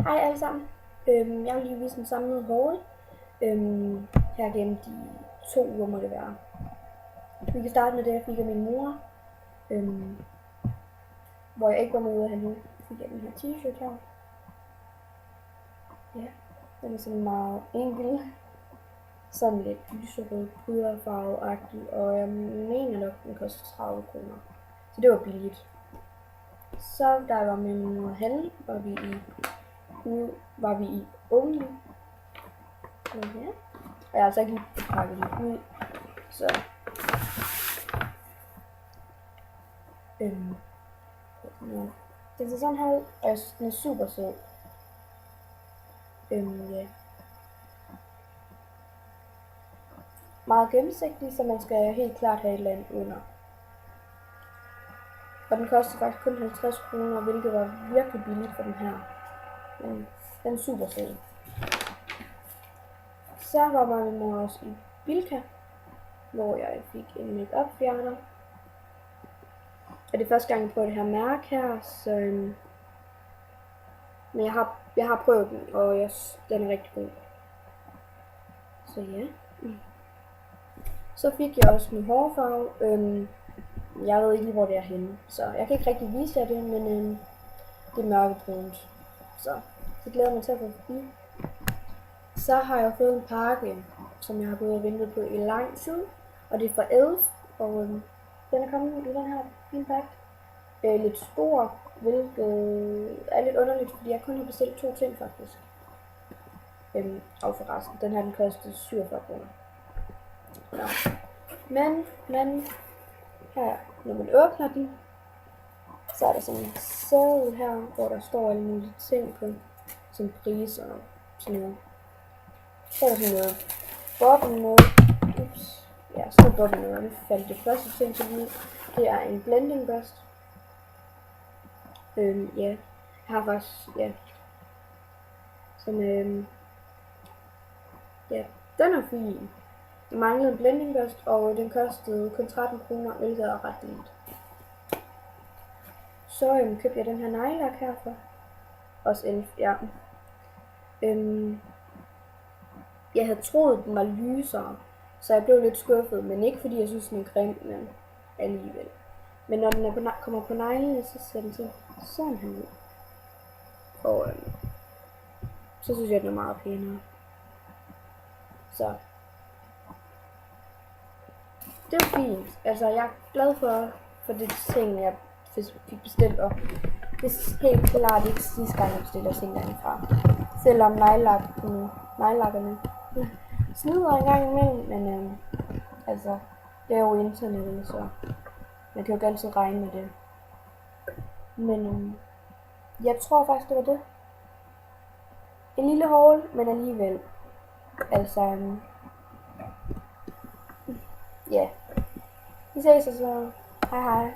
Hej alle sammen. Jeg vil lige vise en samlet haul. Her gennem de 2 uger må det være. Vi kan starte med det, jeg fik af min mor. Hvor jeg ikke var med ude af hende. Fik jeg den her t-shirt her. Ja, den er sådan meget enkel. Sådan lidt lyserød, pudderfarvet-agtig. Og jeg mener nok, den koster 30 kroner. Så det var billigt. Så da jeg var med min mor handle, var vi i Only. Okay. Og jeg har altså ikke lige pakket det ud. Så. Ja. Den ser sådan her ud, og jeg synes, den er super sød. Ja. Meget gennemsigtig, så man skal helt klart have et eller andet under. Og den koster faktisk kun 50 kroner, hvilket var virkelig billigt for den her. Men den er super sød. Så var min mor også i Bilka, hvor jeg fik en make-up fjerner. Og det er første gang, jeg prøver det her mærke her, så men jeg har prøvet den, og den er rigtig god. Så ja. Så fik jeg også min hårfarve. Jeg ved ikke lige, hvor det er henne, så jeg kan ikke rigtig vise jer det, men det er mørkebrunt. Så det glæder mig til at få forbi. Så har jeg fået en pakke, som jeg har gået og ventet på i lang tid, og det er fra Elf, og den er kommet ud i den her fine pakke. Lidt stor, hvilket er lidt underligt, fordi jeg kun har bestilt 2 ting faktisk. Og forresten, den her den kostede 47 kroner. Nå. Men her, når man åbner den, så er der sådan en seddel her, hvor der står alle mulige ting på, som priser og sådan noget. Så er der sådan noget boble noget. Ups. Ja, sådan noget boble noget. Nu faldt det første ting til lige. Det er en blending burst. Ja. Jeg har faktisk, ja. Sådan, ja. Den er fin. Jeg manglede en blending burst, og den kostede kun 13 kroner, hvilket er ret billigt. Så købte jeg den her neglelak herfra. Også Elf, ja. Jeg havde troet, den var lysere, så jeg blev lidt skuffet, men ikke fordi jeg synes, den er grim, men alligevel. Men når den kommer på neglene, så ser den sådan her ud. Og så synes jeg, den er meget pænere. Så. Det er fint. Altså, jeg er glad for det ting, jeg fik bestilt, og det er helt klart ikke sidste gang, jeg bestiller ting derindfra. Selvom neglelakkerne snyder en gang imellem, men altså, det er jo internettet, så man kan jo ikke altid regne med det. Men jeg tror faktisk, det var det. En lille haul, men alligevel. Altså, ja. Vi ses så. Hej hej.